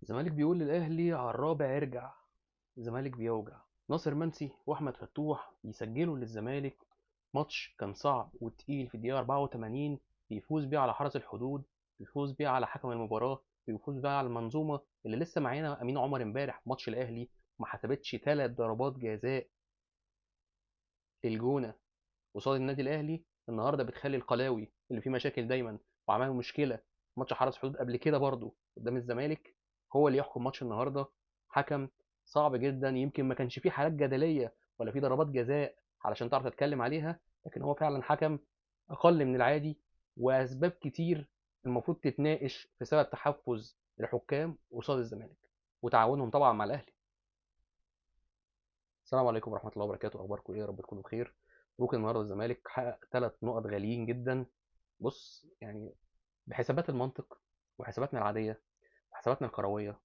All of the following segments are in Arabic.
الزمالك بيقول للأهلي على الرابع ارجع. الزمالك بيوجع. ناصر منسي وأحمد فتوح يسجلوا للزمالك. ماتش كان صعب وتقيل في الدقيقة 84، بيفوز بيه على حرس الحدود، بيفوز بيه على حكم المباراة، بيفوز بيه على المنظومة اللي لسه معانا أمين عمر امبارح في ماتش الأهلي ما حسبتش 3 ضربات جزاء للجونة قصاد النادي الأهلي. النهارده بتخلي القلاوي اللي فيه مشاكل دايما وعمل مشكلة في ماتش حرس حدود قبل كده برضه قدام الزمالك هو اللي يحكم ماتش النهارده. حكم صعب جدا، يمكن ما كانش فيه حالات جدلية ولا فيه ضربات جزاء علشان تعرف تتكلم عليها، لكن هو فعلا حكم أقل من العادي، وأسباب كتير المفروض تتناقش في سبب تحفظ الحكام قصاد الزمالك وتعاونهم طبعا مع الأهلي. السلام عليكم ورحمة الله وبركاته، أخباركم إيه؟ يا رب تكونوا بخير. ممكن النهارده الزمالك حقق 3 نقط غاليين جدا. بص يعني بحسابات المنطق وحساباتنا العادية وحساباتنا الكروية،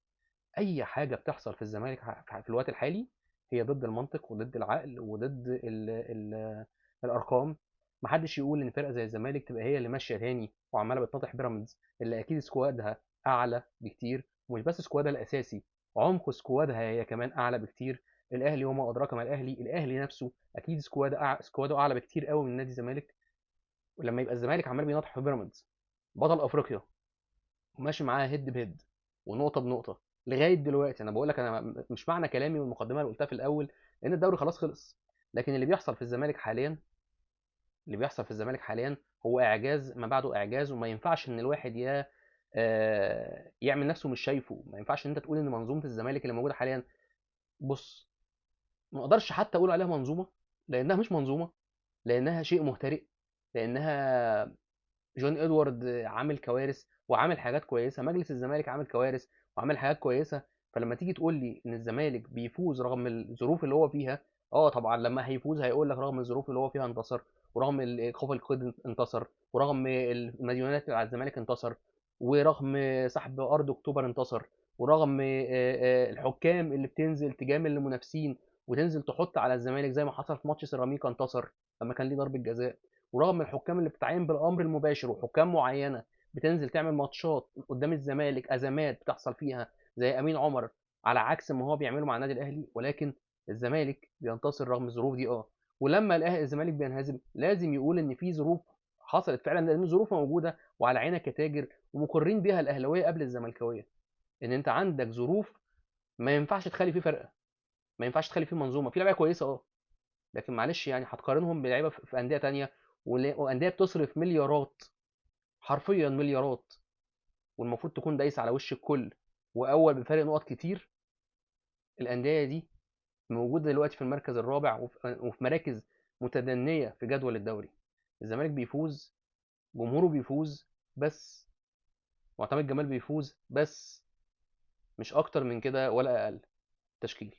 أي حاجة بتحصل في الزمالك في الوقت الحالي هي ضد المنطق وضد العقل وضد ال الأرقام. محدش يقول إن فرقة زي الزمالك تبقى هي اللي ماشية تاني وعمالة بتناطح بيراميدز اللي أكيد سكوادها أعلى بكتير، ومش بس سكوادها الأساسي، عمق سكوادها هي كمان أعلى بكتير. الأهلي وما أدراك ما الأهلي، الأهلي نفسه أكيد سكواده أعلى بكتير قوي من نادي الزمالك. ولما يبقى الزمالك عمال بيناطح في بيراميدز بطل افريقيا وماشي معاه هيد بهيد ونقطه بنقطه لغايه دلوقتي، انا بقول لك انا مش معنى كلامي والمقدمه اللي قلتها في الاول ان الدوري خلاص خلص، لكن اللي بيحصل في الزمالك حاليا، اللي بيحصل في الزمالك حاليا هو اعجاز ما بعده اعجاز، وما ينفعش ان الواحد يعمل نفسه مش شايفه. ما ينفعش ان انت تقول ان منظومه الزمالك اللي موجوده حاليا، بص، ما اقدرش حتى اقول عليها منظومه لانها مش منظومه، لانها شيء مهترئ، لانها جون ادوارد عامل كوارث وعامل حاجات كويسه، مجلس الزمالك عامل كوارث وعامل حاجات كويسه. فلما تيجي تقول لي ان الزمالك بيفوز رغم الظروف اللي هو فيها، اه طبعا لما هيفوز هيقول لك رغم الظروف اللي هو فيها انتصر، ورغم خوف القيد انتصر، ورغم المديونات اللي على الزمالك انتصر، ورغم سحب ارض اكتوبر انتصر، ورغم الحكام اللي بتنزل تجامل المنافسين وتنزل تحط على الزمالك زي ما حصل في ماتش سيراميكا انتصر لما كان ليه ضربه جزاء، ورغم الحكام اللي بتتعين بالامر المباشر وحكام معينه بتنزل تعمل ماتشات قدام الزمالك ازمات بتحصل فيها زي امين عمر على عكس ما هو بيعمله مع النادي الاهلي، ولكن الزمالك بينتصر رغم الظروف دي. اه ولما الاهلي الزمالك بينهزم لازم يقول ان في ظروف حصلت فعلا، لان الظروف موجوده وعلى عينك يا تاجر، ومقرين بيها الاهلاويه قبل الزملكاويه، ان انت عندك ظروف ما ينفعش تخلي فيه فرقه، ما ينفعش تخلي فيه منظومه في لعيبه كويسه اه، لكن معلش يعني هتقارنهم بلعيبه في انديه تانية وانديه بتصرف مليارات، حرفيا مليارات، والمفروض تكون دايسه على وش الكل واول بفارق نقط كتير. الانديه دي موجوده دلوقتي في المركز الرابع وفي مراكز متدنيه في جدول الدوري. الزمالك بيفوز، جمهوره بيفوز بس، معتمد جمال بيفوز بس، مش اكتر من كده ولا اقل. تشكيل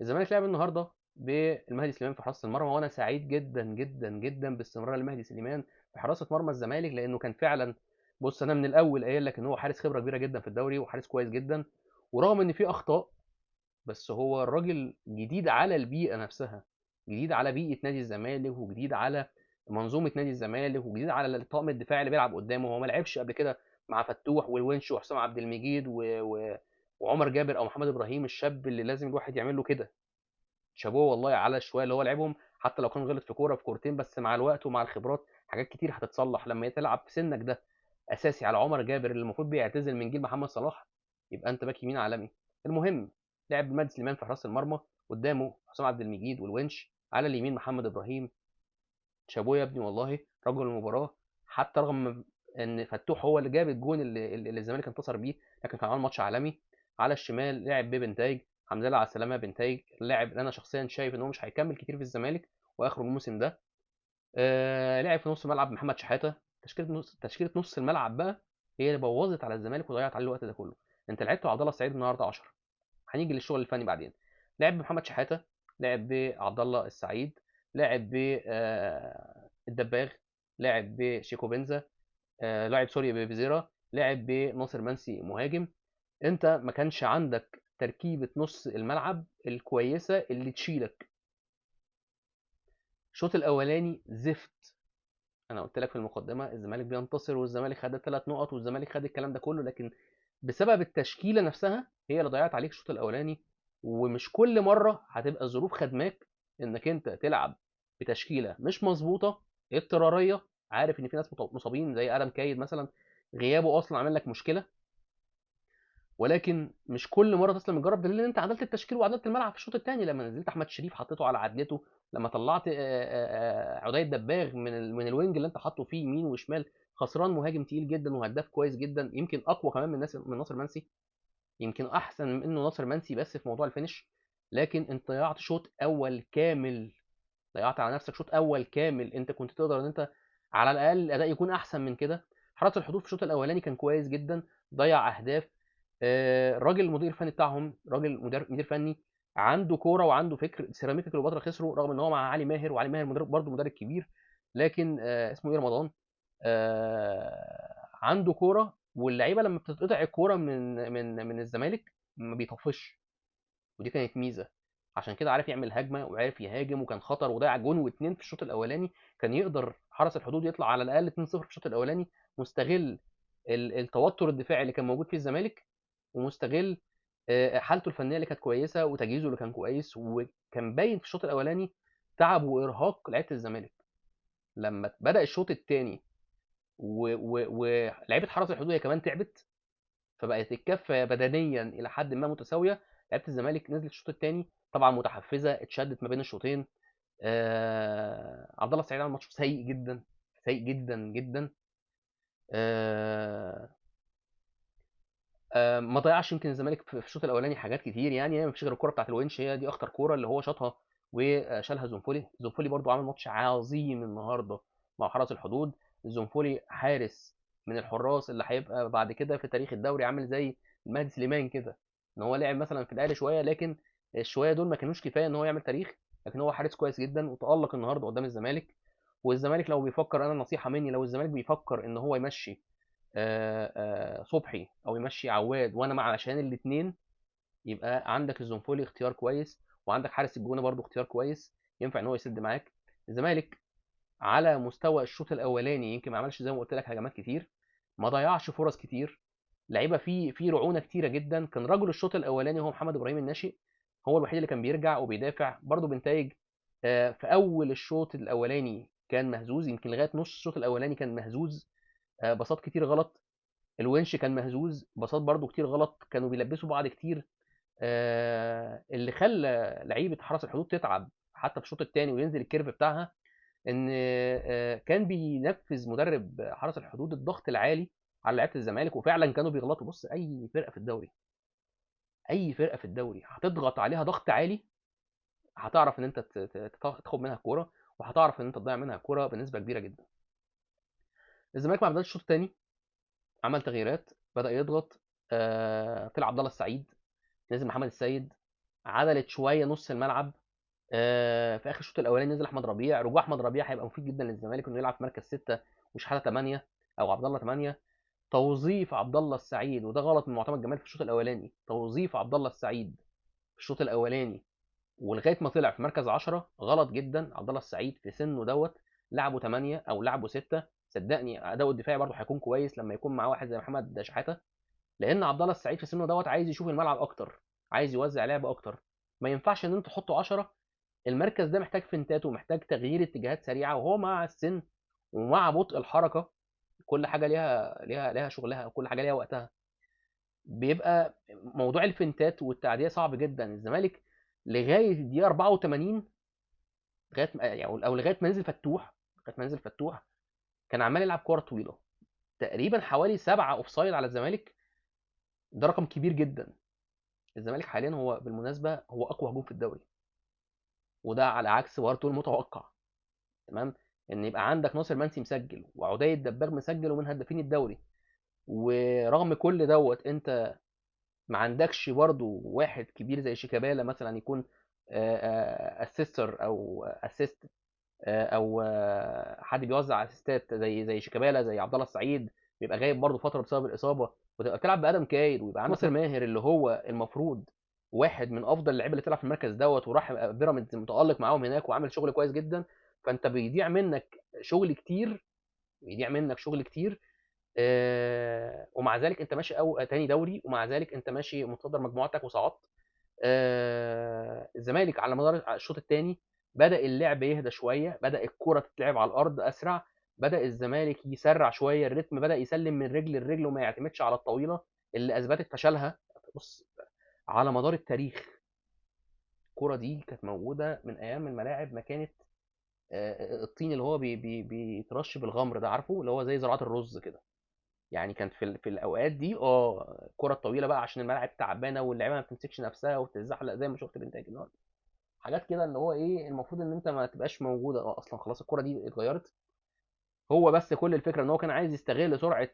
الزمالك لعب النهارده بالمهدي سليمان في حراسه المرمى، وانا سعيد جدا جدا جدا باستمرار المهدي سليمان في حراسه مرمى الزمالك، لانه كان فعلا، بص انا من الاول قايل لك ان هو حارس خبره كبيره جدا في الدوري وحارس كويس جدا، ورغم ان في اخطاء بس هو الراجل جديد على البيئه نفسها، جديد على بيئه نادي الزمالك وجديد على منظومه نادي الزمالك وجديد على الطاقم الدفاعي اللي بيلعب قدامه. هو ما لعبش قبل كده مع فتوح والونش وحسام عبد المجيد وعمر جابر او محمد ابراهيم الشاب اللي لازم الواحد يعمل له كده. شابوه والله على الشويه اللي هو لعبهم، حتى لو كان غلط في كوره في كورتين، بس مع الوقت ومع الخبرات حاجات كتير هتتصلح. لما تلعب في سنك ده اساسي على عمر جابر اللي المفروض بيعتزل من جيل محمد صلاح، يبقى انت باك يمين عالمي. المهم لعب مادي سليمان في حراس المرمى، قدامه حسام عبد المجيد والونش، على اليمين محمد ابراهيم. شابوه يا ابني والله رجل المباراه، حتى رغم ان فتوح هو اللي جاب الجون اللي الزمالك انتصر بيه، لكن كان عامل ماتش عالمي. على الشمال لعب ببنتايج، الحمد لله على السلامه بنتايج، اللاعب اللي انا شخصيا شايف ان هو مش هيكمل كتير في الزمالك واخره الموسم ده. لعب في نص الملعب محمد شحاته. تشكيله نص الملعب بقى هي اللي بوظت على الزمالك وضيعت عليه الوقت ده كله. انت لعبت عبد الله السعيد النهارده 10، هنيجي للشغل الفني بعدين. لعب بمحمد شحاته، لعب بعبد الله السعيد، لعب ب الدباغ، لعب بشيكو بنزا، لعب سوري بفيزيرا، لعب بناصر منسي مهاجم. انت ما كانش عندك تركيبه نص الملعب الكويسه اللي تشيلك. الشوط الاولاني زفت، انا قلت لك في المقدمه الزمالك بينتصر والزمالك خد الثلاث نقط والزمالك خد الكلام ده كله، لكن بسبب التشكيله نفسها هي اللي ضيعت عليك الشوط الاولاني. ومش كل مره هتبقى الظروف خدماك انك انت تلعب بتشكيله مش مظبوطه اضطراريه. عارف ان في ناس مصابين زي ادم كايد مثلا، غيابه اصلا عامل لك مشكله، ولكن مش كل مره تسلم الجرب، بدليل ان انت عدلت التشكيل وعدلت الملعب في الشوط الثاني لما نزلت احمد شريف حطيته على عدلته، لما طلعت عدي الدباغ من الوينج اللي انت حاطه فيه يمين وشمال، خسران مهاجم تقيل جدا وهداف كويس جدا، يمكن اقوى كمان من ناصر منسي، يمكن احسن منه ناصر منسي بس في موضوع الفينش. لكن انت ضيعت شوط اول كامل، ضيعت على نفسك شوط اول كامل، انت كنت تقدر ان انت على الاقل الاداء يكون احسن من كده. حرس الحدود في الشوط الاولاني كان كويس جدا، ضيع اهداف. الراجل المدير الفني بتاعهم راجل مدير فني عنده كوره وعنده فكر. سيراميكا كليوباترا خسروا رغم ان هو مع علي ماهر، وعلي ماهر مدرب برضه مدرب كبير، لكن اسمه ايه رمضان، عنده كوره، واللعيبه لما بتتقطع الكوره من الزمالك ما بيطفش، ودي كانت ميزه. عشان كده عارف يعمل هجمه وعارف يهاجم، وكان خطر وضيع جون واتنين في الشوط الاولاني. كان يقدر حرس الحدود يطلع على الاقل 2-0 في الشوط الاولاني، مستغل التوتر الدفاعي اللي كان موجود في الزمالك، ومستغل حالته الفنيه اللي كانت كويسه وتجهيزه اللي كان كويس. وكان باين في الشوط الاولاني تعب وارهاق لعيبه الزمالك. لما بدا الشوط الثاني ولعيبه حرس الحدود هي كمان تعبت، فبقت الكفه بدنيا الى حد ما متساويه. لعيبه الزمالك نزلت الشوط الثاني طبعا متحفزه، اتشدت ما بين الشوطين. عبد الله السعيد عمل ماتش سيء جدا، سيء جدا جدا. آه ما ضيعش يمكن الزمالك في الشوط الاولاني حاجات كتير، يعني ما فيش غير الكره بتاعت الونش، هي دي اخطر كوره اللي هو شاطها وشالها زنفولي. زنفولي برضو عامل ماتش عظيم النهارده مع حرس الحدود. زنفولي حارس من الحراس اللي هيبقى بعد كده في تاريخ الدوري عامل زي مهدي سليمان كده، ان هو لعب مثلا في الاهلي شويه، لكن الشويه دول ما كانوش كفايه ان هو يعمل تاريخ، لكن هو حارس كويس جدا وتالق النهارده قدام الزمالك. والزمالك لو بيفكر، انا نصيحه مني، لو الزمالك بيفكر ان هو يمشي صبحي او يمشي عواد، وانا مع عشان الاثنين، يبقى عندك الزنفولي اختيار كويس، وعندك حارس الجونه برضو اختيار كويس ينفع ان هو يسد معاك. الزمالك على مستوى الشوط الاولاني يمكن ما عملش زي ما قلت لك هجمات كتير، ما ضيعش فرص كتير، لعيبه في رعونه كتيره جدا. كان رجل الشوط الاولاني هو محمد ابراهيم الناشئ، هو الوحيد اللي كان بيرجع وبيدافع برضه بنتائج. في اول الشوط الاولاني كان مهزوز، يمكن لغايه نص الشوط الاولاني كان مهزوز، باصات كتير غلط. الونش كان مهزوز، باصات برضو كتير غلط، كانوا بيلبسوا بعض كتير. اللي خلى لعيبه حرس الحدود تتعب حتى في الشوط الثاني وينزل الكيرف بتاعها، ان كان بينفذ مدرب حرس الحدود الضغط العالي على لعيبه الزمالك، وفعلا كانوا بيغلطوا. بص، اي فرقه في الدوري، اي فرقه في الدوري هتضغط عليها ضغط عالي، هتعرف ان انت تاخد منها الكوره، وهتعرف ان انت تضيع منها الكوره بنسبه كبيره جدا. الزمالك مع بدايه الشوط الثاني عمل تغييرات، بدا يضغط. طلع عبد الله السعيد، نزل محمد السيد، عدلت شويه نص الملعب. في اخر الشوط الاولاني نزل احمد ربيع. رجوع احمد ربيع هيبقى مفيد جدا للزمالك انه يلعب في مركز 6 وشحاته 8، او عبد الله 8. توظيف عبد الله السعيد، وده غلط من معتمد جمال في الشوط الاولاني، توظيف عبد الله السعيد في الشوط الاولاني ولغايه ما طلع في مركز 10 غلط جدا. عبد الله السعيد في سنه دوت لعبه 8 او لعبه 6، صدقني اداؤه الدفاعي برضه هيكون كويس لما يكون معاه واحد زي محمد شحاته، لان عبد الله السعيد في سنه دوت عايز يشوف الملعب اكتر، عايز يوزع لعب اكتر. ما ينفعش ان انت تحطه 10. المركز ده محتاج فنتات ومحتاج تغيير اتجاهات سريعه، وهو مع السن ومع بطء الحركه، كل حاجه ليها شغلها، وكل حاجه ليها وقتها. بيبقى موضوع الفنتات والتعديه صعب جدا. الزمالك لغايه الدقيقه 84، لغايه يعني او لغايه ما نزل فتوح، لغايه ما نزل فتوح كان عمال يلعب كوره طويله، تقريبا حوالي 7 اوفسايد على الزمالك. ده رقم كبير جدا. الزمالك حاليا هو بالمناسبه هو اقوى هجوم في الدوري، وده على عكس برضه المتوقع. تمام، ان يبقى عندك ناصر منسي مسجل وعدي الدباغ مسجل ومن هدافين الدوري، ورغم كل دوت انت ما عندكش برضه واحد كبير زي شيكابالا مثلا يكون اسيستر او اسيست، او حد بيوزع اسيستات زي شيكابالا، زي عبد الله السعيد بيبقى غايب برضه فتره بسبب الاصابه، وتبقى بتلعب بادم كايد، ويبقى عندك ناصر ماهر اللي هو المفروض واحد من افضل اللعيبه اللي تلعب في المركز دوت، وراح بيراميدز متالق معاهم هناك وعامل شغل كويس جدا. فانت بيضيع منك شغل كتير ويضيع منك شغل كتير. ومع ذلك انت ماشي او تاني دوري، ومع ذلك انت ماشي متصدر مجموعتك وصعدت. الزمالك على مدار الشوط الثاني بدأ اللعب يهدى شويه، بدأ الكرة تتلعب على الارض اسرع، بدأ الزمالك يسرع شويه الريتم، بدأ يسلم من رجل لرجل وما يعتمدش على الطويله اللي اثبتت فشلها. بص، على مدار التاريخ الكرة دي كانت موجوده من ايام الملاعب ما كانت الطين اللي هو بيترش بالغمر ده، عارفه، اللي هو زي زراعه الرز كده. يعني كانت في الاوقات دي الكره الطويله بقى عشان الملاعب تعبانه واللعيبه ما بتمسكش نفسها وتتزحلق زي ما شفت بنتائج النهارده. حاجات كده اللي هو ايه المفروض ان انت ما تبقاش موجوده اصلا، خلاص الكره دي اتغيرت. هو بس كل الفكره ان هو كان عايز يستغل سرعه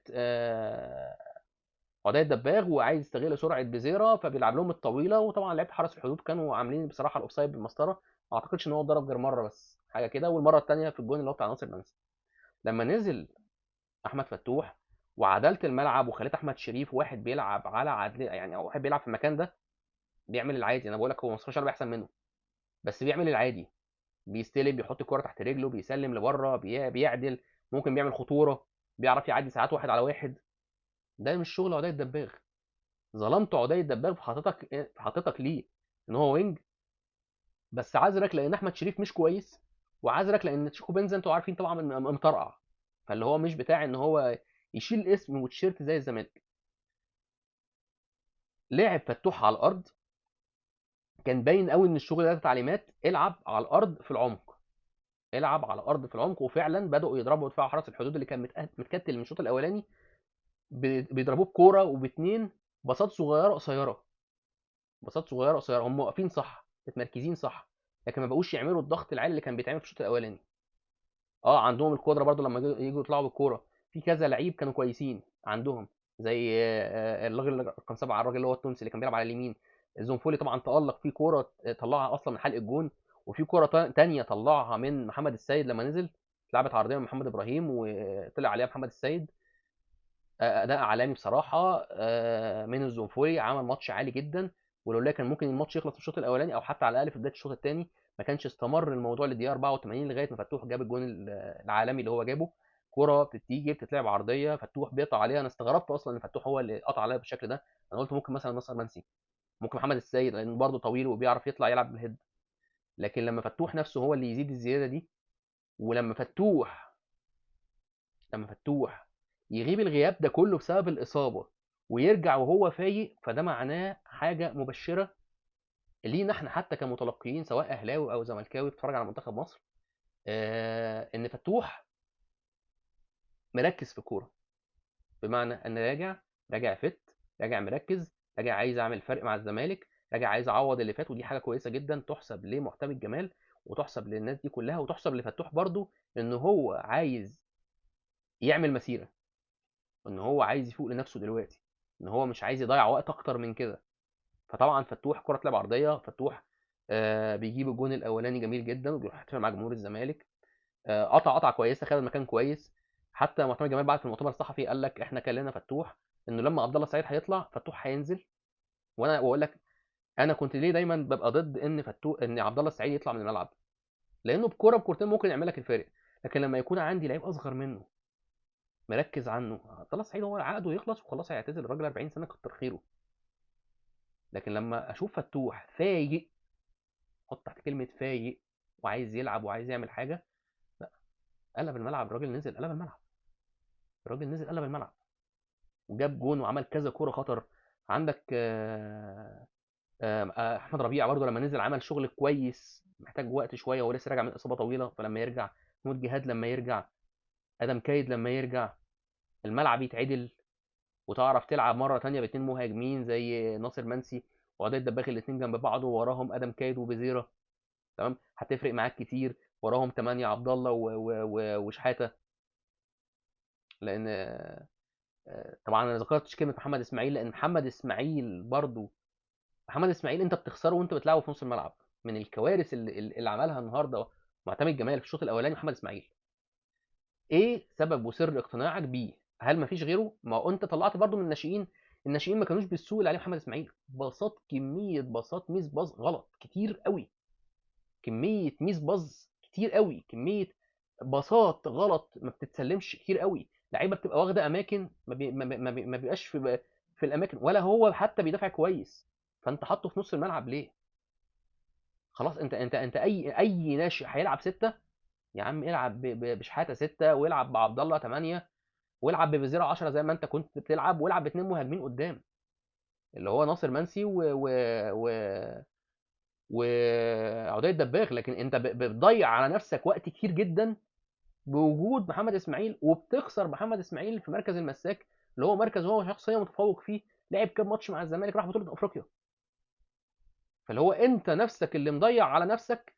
عدي الدباغ، وعايز يستغل سرعه بيزيرا، فبيلعب لهم الطويله. وطبعا لعيبه حرس الحدود كانوا عاملين بصراحه الاوفسايد بالمسطره. ما اعتقدش ان هو اتضرب غير مره بس حاجه كده، والمره الثانيه في الجون اللي هو بتاع ناصر منسي لما نزل احمد فتوح وعدلت الملعب وخليت احمد شريف واحد بيلعب على عدل، يعني او واحد بيلعب في المكان ده بيعمل العادي. انا بقول لك هو مصطفى شلبي احسن منه، بس بيعمل العادي، بيستلم، بيحط الكرة تحت رجله، بيسلم لبره، بيعدل، ممكن بيعمل خطوره، بيعرف يعدي ساعات واحد على واحد. ده مش شغل عدي الدباغ. ظلمت عدي الدباغ في حطيتك ليه ان هو وينج، بس عذرك لان احمد شريف مش كويس، وعذرك لان تشيكو بنزا انتوا عارفين طبعا مطرقع، فاللي هو مش بتاع ان هو يشيل اسم وتيشيرت زي الزمالك. لعب فتوح على الارض، كان باين قوي ان الشغل ده تعليمات العب على الارض في العمق، العب على الارض في العمق. وفعلا بداوا يضربوا دفاع حرس الحدود اللي كان متكتل من الشوط الاولاني، بيضربوه بكوره وباتنين باصات صغيره قصيره، باصات صغيره قصيره. هم واقفين صح، متمركزين صح، لكن ما بقوش يعملوا الضغط العالي اللي كان بيتعمل في الشوط الاولاني. عندهم القدره برضو لما يجوا يطلعوا بالكوره، في كذا لعيب كانوا كويسين عندهم، زي الراجل اللي رقم 7، الراجل اللي هو التونسي اللي كان بيلعب على اليمين. الزنفولي طبعا تألق في كوره طلعها اصلا من حلق الجون، وفي كوره تانية طلعها من محمد السيد لما نزل، اتلعبت عرضيه من محمد ابراهيم وطلع عليها محمد السيد. اداء عالمي بصراحه من الزنفولي، عمل ماتش عالي جدا. ولولا كان ممكن الماتش يخلص في الشوط الاولاني او حتى على الاقل في بدايه الشوط الثاني، ما كانش استمر الموضوع للدقيقه 84 لغايه ما فتوح جاب الجون العالمي اللي هو جابه. كرة بتيجي بتتلعب عرضيه، فتوح بيقطع عليها. انا استغربت اصلا ان فتوح هو اللي قطع عليها بالشكل ده. انا قلت ممكن مثلا ناصر منسي، ممكن محمد السيد، لان برضه طويل وبيعرف يطلع يلعب بالهيد. لكن لما فتوح نفسه هو اللي يزيد الزياده دي، ولما فتوح يغيب الغياب ده كله بسبب الإصابة ويرجع وهو فايق، فده معناه حاجة مبشرة لينا احنا حتى كمتلقيين، سواء أهلاوي أو زملكاوي بتتفرج على منتخب مصر. إن فتوح مركز في الكورة، بمعنى أن راجع فت، راجع مركز، راجع عايز أعمل فرق مع الزمالك، راجع عايز أعوض اللي فات. ودي حاجة كويسة جدا تحسب لمحتمي الجمال، وتحسب للناس دي كلها، وتحسب لفتوح برضو إن هو عايز يعمل مسيرة، ان هو عايز يفوق لنفسه دلوقتي، ان هو مش عايز يضيع وقت اكتر من كده. فطبعا فتوح كره لعب عرضيه، فتوح بيجيب الجون الاولاني جميل جدا وبيروح يحتفل مع جمهور الزمالك. قطعه كويسه، خد المكان كويس. حتى معتمد جمال بعد في المؤتمر الصحفي قال لك احنا كلمنا فتوح انه لما عبد الله السعيد هيطلع فتوح هينزل. وانا بقول لك انا كنت ليه دايما ببقى ضد ان عبد الله السعيد يطلع من الملعب، لانه بكورتين ممكن يعمل لك الفارق. لكن لما يكون عندي لعيب اصغر منه مركز عنه، عبد الله السعيد هو عقده يخلص وخلاص هيعتزل، الراجل 40 سنه كتر خيره. لكن لما اشوف فتوح فايق، حط تحت كلمه فايق، وعايز يلعب وعايز يعمل حاجه، لا، قلب الملعب. الراجل نزل قلب الملعب، الراجل نزل قلب الملعب وجاب جون وعمل كذا كوره خطر. عندك احمد ربيع برضه لما نزل عمل شغل كويس، محتاج وقت شويه وهو لسه راجع من اصابه طويله. فلما يرجع محمود جهاد، لما يرجع ادم كايد، لما يرجع الملعب يتعدل، وتعرف تلعب مره تانية باتنين مهاجمين زي ناصر منسي وعدي الدباغ، الاثنين جنب بعض ووراهم ادم كايد وبزيره، تمام، هتفرق معاك كتير. وراهم 8 عبد الله وشحاته. لان طبعا انا ذكرتش كلمه محمد اسماعيل، لان محمد اسماعيل برضو، محمد اسماعيل انت بتخسره وانت بتلعبه في نص الملعب. من الكوارث اللي عملها النهارده معتمد جمال في الشوط الاولاني محمد اسماعيل. ايه سبب وسر اقتناعك بيه؟ هل مفيش غيره؟ ما هو انت طلعت برضو من الناشئين، الناشئين ما كانوش بالسوق اللي عليه محمد اسماعيل. باصات، كميه باصات ميس باص غلط كتير قوي، كميه ميس باص كتير قوي، كميه باصات غلط ما بتتسلمش كتير قوي، لعيبه بتبقى واخده اماكن ما بيبقاش في الاماكن، ولا هو حتى بيدافع كويس. فانت حاطه في نص الملعب ليه؟ خلاص، انت اي ناشئ هيلعب سته، يا عم العب بشحاته سته، والعب بعبد الله 8، والعب بفيزيرا 10 زي ما انت كنت بتلعب، والعب باتنين مهاجمين قدام، اللي هو ناصر منسي و... وعودية دباغ. لكن انت بتضيع على نفسك وقت كتير جدا بوجود محمد اسماعيل، وبتخسر محمد اسماعيل في مركز المساك، اللي هو مركز هو شخصيا متفوق فيه. لعب كام ماتش مع الزمالك، راح بطولة افريقيا. فاللي هو انت نفسك اللي مضيع على نفسك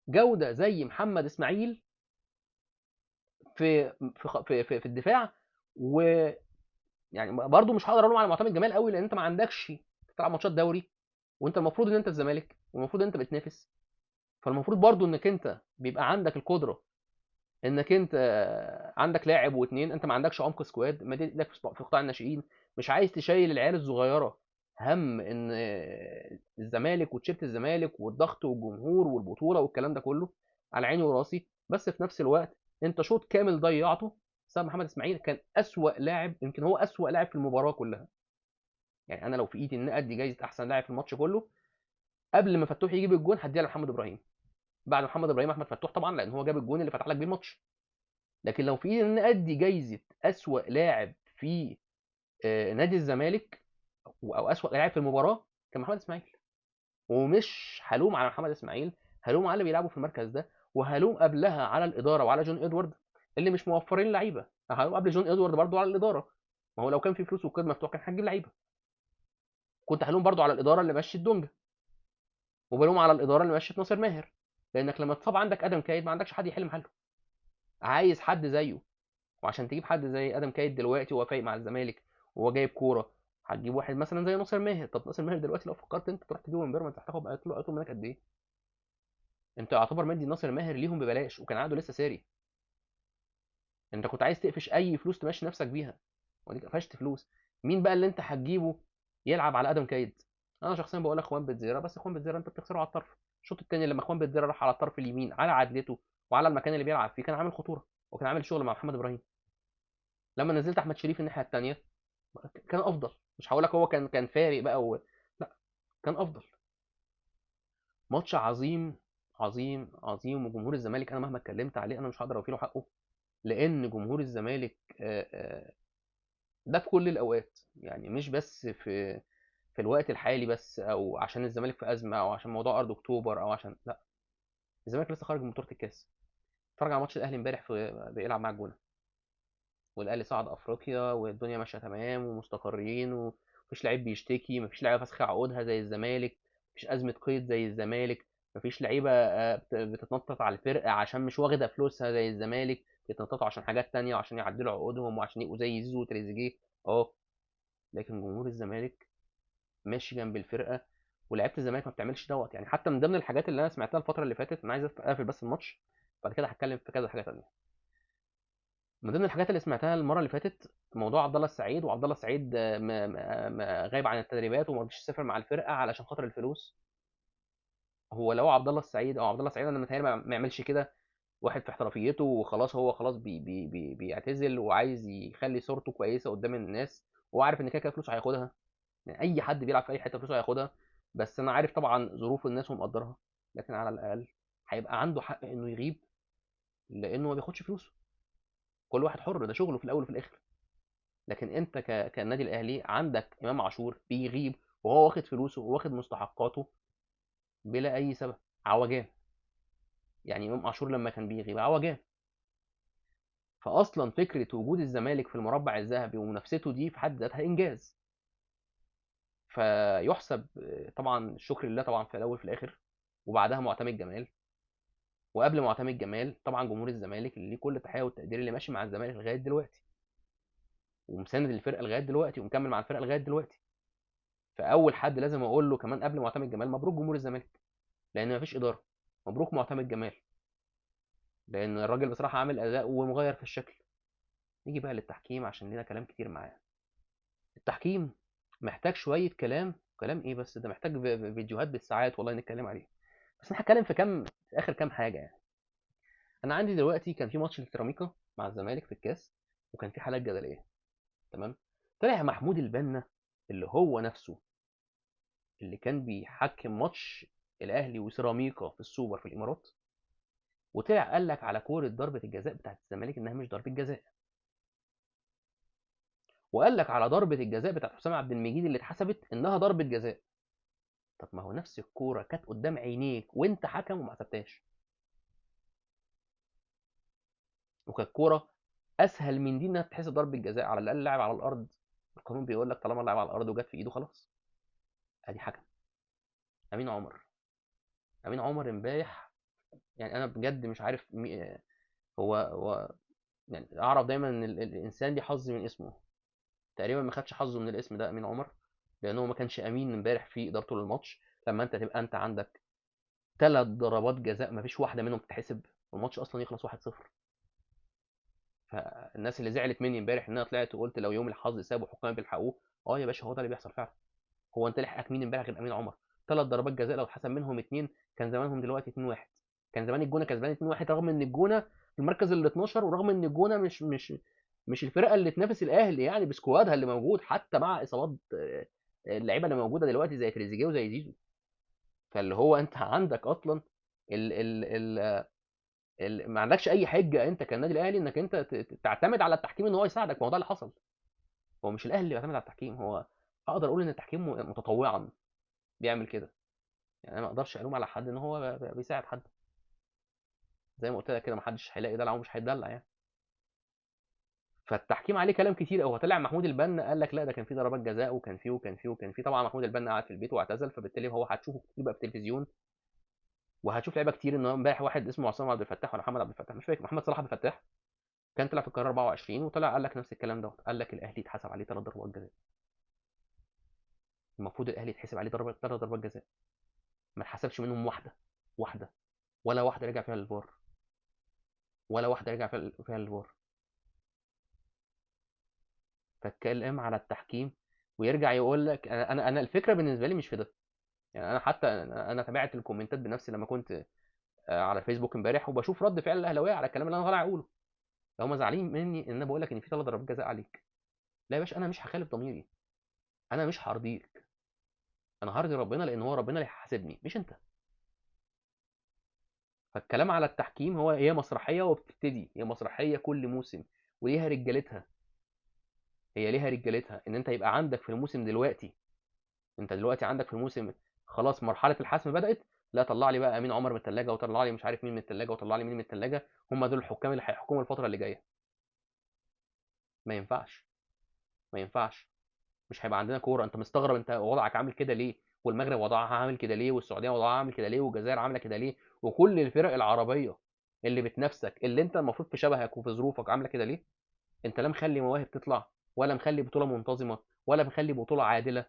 جودة زي محمد اسماعيل في الدفاع. ويعني برضو مش هقدر الوم على معتمد جمال قوي، لان انت ما عندكش تلعب ماتشات دوري، وانت المفروض ان انت الزمالك، والمفروض ان انت بتنافس. فالمفروض برضو انك انت بيبقى عندك القدره انك انت عندك لاعب واثنين. انت ما عندكش عمق سكواد، ما ايدك في قطاع الناشئين، مش عايز تشيل العيال الصغيره هم ان الزمالك وتيشيرت الزمالك والضغط والجمهور والبطوله والكلام ده كله، على عيني وراسي. بس في نفس الوقت انت شوط كامل ضيعته بسبب محمد اسماعيل. كان اسوأ لاعب، يمكن هو اسوأ لاعب في المباراه كلها. يعني انا لو في ايدي ان ادي جايزه احسن لاعب في الماتش كله، قبل ما فتوح يجيب الجون هديها لمحمد ابراهيم. بعد محمد ابراهيم احمد فتوح طبعا، لان هو جاب الجون اللي فتح لك بيه الماتش. لكن لو في ايدي ان ادي جايزه اسوأ لاعب في نادي الزمالك، او اسوأ لاعب في المباراه، كان محمد اسماعيل. ومش هلوم على محمد اسماعيل، هلوم على اللي بيلعبوا في المركز ده، وهلوم قبلها على الاداره وعلى جون ادوارد اللي مش موفرين لعيبه. هلوم قبل جون ادوارد برضو على الاداره. ما هو لو كان في فلوس والقيد مفتوح كان هتجيب لعيبه. كنت هلوم برضو على الاداره اللي مشت دونجا، وبلوم على الاداره اللي مشت ناصر ماهر، لانك لما تصاب عندك ادم كايد ما عندكش حد يحل محله. عايز حد زيه، وعشان تجيب حد زي ادم كايد دلوقتي وهو فايق مع الزمالك وهو جايب كوره، هتجيب واحد مثلا زي ناصر ماهر. طب ناصر ماهر دلوقتي لو فكرت انت تروح تجيبه من بيراميدز هتاخد اطلب منك قد ايه؟ انت يعتبر مدي ناصر ماهر ليهم ببلاش، وكان عقده لسه ساري. انت كنت عايز تقفش اي فلوس تمشي نفسك بيها، وديك قفشت فلوس. مين بقى اللي انت هتجيبه يلعب على ادم كايد؟ انا شخصيا بقول لك خوان بتزيرا، بس خوان بتزيرا انت بتخسره على الطرف. الشوط الثاني لما خوان بتزيرا راح على الطرف اليمين على عدلته وعلى المكان اللي بيلعب فيه، كان عامل خطوره وكان عامل شغل مع محمد ابراهيم. لما نزلت احمد شريف الناحيه الثانيه كان افضل. مش هقول لك هو كان فارق بقى لا، كان افضل. ماتش عظيم عظيم عظيم. وجمهور الزمالك انا مهما اتكلمت عليه انا مش هقدر اوفي له حقه، لان جمهور الزمالك ده في كل الاوقات، يعني مش بس في الوقت الحالي بس، او عشان الزمالك في ازمه، او عشان موضوع ارض اكتوبر، او عشان لا. الزمالك لسه خارج من بطوله الكاس. اتفرج على ماتش الاهلي امبارح بيلعب مع الجونه، والاهلي صعد افريقيا والدنيا ماشيه تمام ومستقرين، ومفيش لعيب بيشتكي، مفيش لعيبه فاسخه عقودها زي الزمالك، مفيش ازمه قيد زي الزمالك، مفيش لعيبه بتتنطط على الفرقه عشان مش واخده فلوسها زي الزمالك، بيتنططوا عشان حاجات تانية وعشان يعدلوا عقودهم وعشان يبقوا زي زيزو وتريزيجيه. اه. لكن جمهور الزمالك ماشي جنب الفرقه، ولعيبه الزمالك ما بتعملش دوت. يعني حتى من ضمن الحاجات اللي انا سمعتها الفتره اللي فاتت، انا عايز اقفل بس الماتش بعد كده هتكلم في كذا حاجه تانية. من ضمن الحاجات اللي سمعتها المره اللي فاتت موضوع عبد الله السعيد، وعبد الله السعيد غايب عن التدريبات وما رضيش يسافر مع الفرقه علشان خاطر الفلوس. هو لو عبد الله السعيد، او عبد الله السعيد انا متهيألي ما يعملش كده. واحد في احترافيته وخلاص، هو خلاص بيعتزل وعايز يخلي صورته كويسه قدام الناس، وهو عارف ان كده كده فلوسه هياخدها. يعني اي حد بيلعب في اي حته فلوسه هياخدها. بس انا عارف طبعا ظروف الناس ومقدرها، لكن على الاقل هيبقى عنده حق انه يغيب، لانه ما بياخدش فلوسه. كل واحد حر، ده شغله في الاول وفي الاخر. لكن انت كالنادي الاهلي عندك امام عاشور بيغيب وهو واخد فلوسه وواخد مستحقاته بلا اي سبب. عوجان. يعني امام عاشور لما كان بيغيب عوجان. فاصلا فكره وجود الزمالك في المربع الذهبي ومنافسته دي في حد ذاتها انجاز. فيحسب طبعا الشكر لله طبعا في الاول في الاخر، وبعدها معتمد جمال، وقبل معتمد جمال طبعا جمهور الزمالك اللي ليه كل التحيه والتقدير، اللي ماشي مع الزمالك لغايه دلوقتي ومساند الفرقه لغايه دلوقتي ومكمل مع الفرقه لغايه دلوقتي. فاول حد لازم اقول له كمان قبل معتمد جمال مبروك جمهور الزمالك، لان مفيش اداره. مبروك معتمد جمال، لان الراجل بصراحه عامل اداء ومغير في الشكل. نيجي بقى للتحكيم عشان لينا كلام كتير معاه. التحكيم محتاج شويه كلام. كلام ايه بس، ده محتاج فيديوهات بالساعات والله نتكلم عليه. بس انا هتكلم في اخر كام حاجه يعني. انا عندي دلوقتي كان في ماتش للسيراميكا مع الزمالك في الكاس، وكان في حالات جدليه. تمام. طلع محمود البنا اللي هو نفسه اللي كان بيحكم ماتش الاهلي وسيراميكا في السوبر في الامارات، وطلع قال لك على كوره ضربه الجزاء بتاعت الزمالك انها مش ضربه جزاء، وقال لك على ضربه الجزاء بتاعت حسام عبد المجيد اللي اتحسبت انها ضربه جزاء. طب ما هو نفس الكوره كانت قدام عينيك وانت حكم وما حسبتهاش، وكانت كوره اسهل من دي انها تتحسب ضربه جزاء. على الاقل لاعب على الارض، القانون بيقول لك طالما اللاعب على الارض وجت في ايده خلاص. ادي حكم. امين عمر. امين عمر امبارح، يعني انا بجد مش عارف هو يعني اعرف دايما ان الانسان دي حظ من اسمه. تقريبا ما خدش حظه من الاسم ده امين عمر، لانه ما كانش امين امبارح في ادارته للماتش. لما انت تبقى انت عندك 3 ضربات جزاء ما فيش واحده منهم تتحسب، والماتش اصلا يخلص 1-0. فالناس اللي زعلت مني امبارح ان انا طلعت وقلت لو يوم الحظ سابوا حكام بيلحقوه، اه يا باشا هو ده اللي بيحصل فعلا. هو انت لحقك مين امبارح غير امين عمر؟ 3 ضربات جزاء لو اتحسب منهم 2 كان زمانهم دلوقتي 2-1. كان زمان الجونه كسبان 2-1، رغم ان الجونه في المركز ال 12، ورغم ان الجونه مش الفرقه اللي تنافس الاهلي يعني بسكوادها اللي موجود، حتى مع اصابات اللعيبه اللي موجوده دلوقتي زي تريزيجيه وزي زيزو. فاللي هو انت عندك اصلا ال ال ال ما عندكش اي حجه انت كالنادي الاهلي انك انت تعتمد على التحكيم ان هو يساعدك. ما هو ده اللي حصل. هو مش الاهلي اللي بيعتمد على التحكيم، هو اقدر اقول ان التحكيم متطوعا بيعمل كده. يعني انا ما اقدرش الوم على حد ان هو بيساعد حد. زي ما قلت لك كده، ما حدش هيلاقي دلع ومش هيتدلع يعني. فالتحكيم عليه كلام كتير قوي. طلع محمود البنا قال لك لا ده كان في ضربات جزاء وكان في وكان في وكان في. طبعا محمود البنا قاعد في البيت واعتزل، فبالتالي هو هتشوفه كتير بقى في التلفزيون، وهتشوف لعيبه كتير. ان امبارح واحد اسمه عصام عبد الفتاح ولا محمد عبد الفتاح مش فاكر، محمد صلاح عبد الفتاح، كان طلع في القرار 24 وطلع قال لك نفس الكلام ده. قال لك الاهلي اتحسب عليه 3 ضربات جزاء. المفروض الاهلي يتحسب عليه 3 ضربات جزاء، ما اتحسبش منهم واحده. واحده. ولا واحده رجع فيها للفار. ولا واحده رجع فيها للفار. فاتكلم على التحكيم ويرجع يقول لك انا الفكره بالنسبه لي مش في ده. يعني انا حتى انا تابعت الكومنتات بنفسي لما كنت على الفيسبوك امبارح، وبشوف رد فعل الاهلاويه على الكلام اللي انا طالع اقوله. هم زعلانين مني ان انا بقول لك ان في 3 ضربات جزاء عليك. لا يا باشا، انا مش هخالف ضميري. انا مش هرضيك. انا هرضي ربنا، لان هو ربنا اللي هيحاسبني مش انت. فالكلام على التحكيم هي مسرحيه وبتبتدي، هي مسرحيه كل موسم وليها رجالتها. هي ليها رجالتها ان انت يبقى عندك في الموسم دلوقتي، انت دلوقتي عندك في الموسم خلاص مرحله الحسم بدات. لا طلع لي بقى امين عمر من الثلاجه، وطلع لي مش عارف مين من الثلاجه، وطلع لي مين من الثلاجه. هم دول الحكام اللي هيحكموا الفتره اللي جايه. ما ينفعش. ما ينفعش. مش هيبقى عندنا كوره. انت مستغرب انت وضعك عامل كده ليه، والمغرب وضعها عامل كده ليه، والسعوديه وضعها عامل كده ليه، والجزائر عامله كده ليه، وكل الفرق العربيه اللي بتنافسك اللي انت المفروض في شبهك وفي ظروفك عامله كده ليه؟ انت لا مخلي مواهب تطلع، ولا مخلي بطوله منتظمه، ولا مخلي بطوله عادله.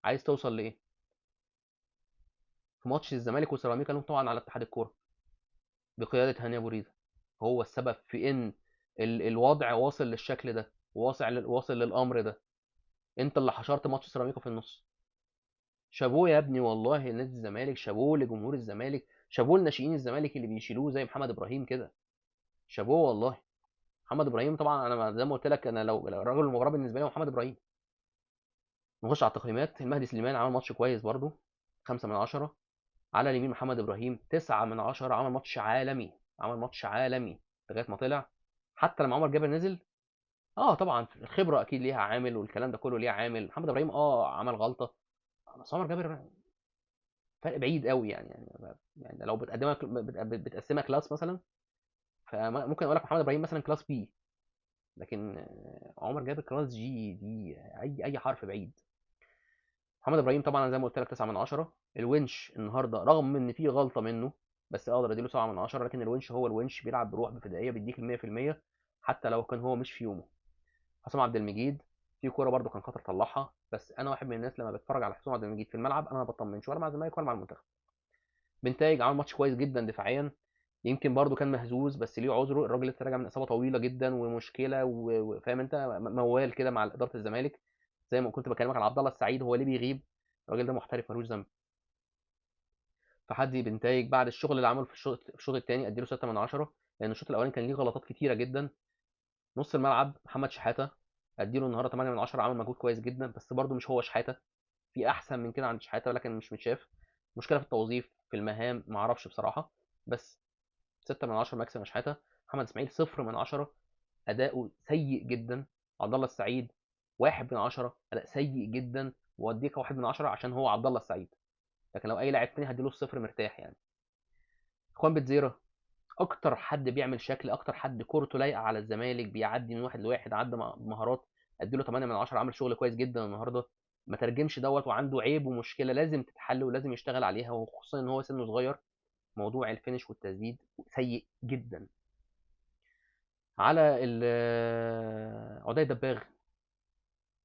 عايز توصل لايه؟ في ماتش الزمالك وسيراميكا لهم طبعا على اتحاد الكوره بقياده هاني ابو ريده. هو السبب في ان الوضع واصل للشكل ده، واصل للامر ده. انت اللي حشرت ماتش سيراميكا في النص. شابوه يا ابني والله لنادي الزمالك، شابوه لجمهور الزمالك، شابوه لناشئين الزمالك اللي بيشيلوه زي محمد ابراهيم كده. شابوه والله. محمد ابراهيم طبعا انا زي ما قلت لك، انا لو رجل المباراه بالنسبه لي هو محمد ابراهيم. نخش على التقييمات. المهدي سليمان عمل ماتش كويس برده، 5/10. على اليمين محمد ابراهيم 9/10. عمل ماتش عالمي. عمل ماتش عالمي لغايه ما طلع. حتى لما عمر جابر نزل، اه طبعا الخبره اكيد ليها عامل، والكلام ده كله ليه عامل. محمد ابراهيم عمل غلطه، بس عمر جابر فرق بعيد قوي يعني لو بتقدمها بتقسمها كلاس مثلا، فممكن اقول لك محمد ابراهيم مثلا كلاس بي، لكن عمر جابر كلاس جي دي، اي حرف بعيد. محمد ابراهيم طبعا زي ما قلت لك 9/10. الونش النهارده رغم ان في غلطه منه، بس اقدر اديله 7/10. لكن الونش هو الونش، بيلعب بروح بفدائيه، بيديك ال 100%، حتى لو كان هو مش في يومه. حسام عبد المجيد في كوره برده كان خطر طلعها، بس انا واحد من الناس لما بتفرج على حسام عبد المجيد في الملعب انا ما بطمنش ولا مع الزمالك ولا مع المنتخب. بنتايج عمل ماتش كويس جدا دفاعيا. يمكن برده كان مهزوز، بس ليه عذره. الراجل لسه راجع من اصابه طويله جدا ومشكله، وفاهم انت موال كده مع اداره الزمالك. زي ما كنت بكلمك على عبد الله السعيد، هو ليه بيغيب؟ الراجل ده محترف ملوش ذنب. فحدي بنتايج بعد الشغل اللي عمله في الشوط الثاني اديله 6/10. لان الشوط الاولاني كان ليه غلطات كتيره جدا. نص الملعب محمد شحاته، اديله النهارده 8 من 10، عمل مجهود كويس جدا، بس برده مش هو شحاته، في احسن من كده عند شحاته ولكن مش متشاف. مشكله في التوظيف في المهام، ما اعرفش بصراحه. بس 6 من 10 مكسب شحاته. محمد اسماعيل 0 من 10، اداؤه سيء جدا. عبد الله السعيد 1 من 10، اداء سيء جدا، واديك 1 من 10 عشان هو عبد الله السعيد، لكن لو اي لاعب تاني هديله الصفر مرتاح يعني. اخوان بتزيرة اكتر حد بيعمل شكل، اكتر حد كورته لايقه على الزمالك، بيعدي من واحد لواحد، عدى بمهارات، اديله 8 من 10، عامل شغل كويس جدا النهارده. ما ترجمش دوت، وعنده عيب ومشكله لازم تتحل ولازم يشتغل عليها، وخصوصا ان هو سنه صغير. موضوع الفينش والتسديد سيء جدا. على عدي دباغ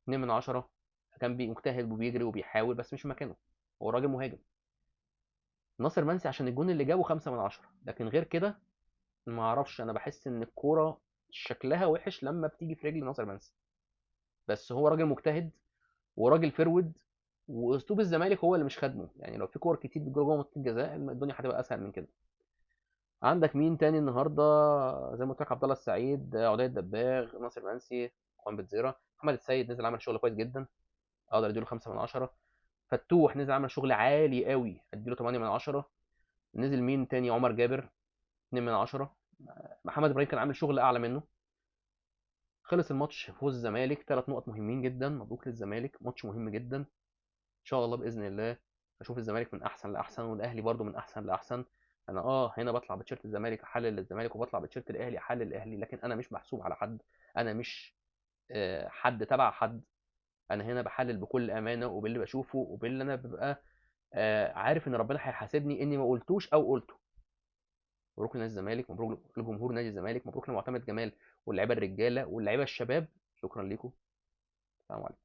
2 من 10، كان مجتهد وبيجري وبيحاول بس مش مكانه، هو راجل مهاجم. ناصر منسي عشان الجون اللي جابه 5 من 10، لكن غير كده ما اعرفش، انا بحس ان الكوره شكلها وحش لما بتيجي في رجل ناصر منسي، بس هو راجل مجتهد وراجل فرود، واسلوب الزمالك هو اللي مش خادمه، يعني لو في كور كتير بتجري جوه منطقه الجزاء الدنيا هتبقى اسهل من كده. عندك مين تاني النهارده؟ زي ما قلت لك، عبد الله السعيد، عدي الدباغ، ناصر منسي، خوان بتزيرة. محمد السيد نزل عمل شغل كويس جدا، اقدر اديله 5 من 10. فتوح نزل عمل شغل عالي قوي، اديله 8 من 10. نزل مين تاني؟ عمر جابر 2 من 10. محمد ابراهيم كان عامل شغل اعلى منه. خلص الماتش فوز الزمالك، 3 نقط مهمين جدا، مبروك للزمالك، ماتش مهم جدا. ان شاء الله باذن الله اشوف الزمالك من احسن لاحسن، والاهلي برده من احسن لاحسن. انا هنا بطلع بتيشيرت الزمالك احلل الزمالك، وبطلع بتيشيرت الاهلي احلل الاهلي، لكن انا مش محسوب على حد. انا مش حد تبع حد. انا هنا بحلل بكل امانه، وباللي بشوفه، وباللي انا ببقى عارف ان ربنا هيحاسبني اني ما قلتوش او قلته. مبروك لنادي الزمالك، مبروك لجمهور نادي الزمالك، مبروك لمعتمد جمال واللعيبه الرجاله واللعيبه الشباب. شكرا لكم. السلام عليكم.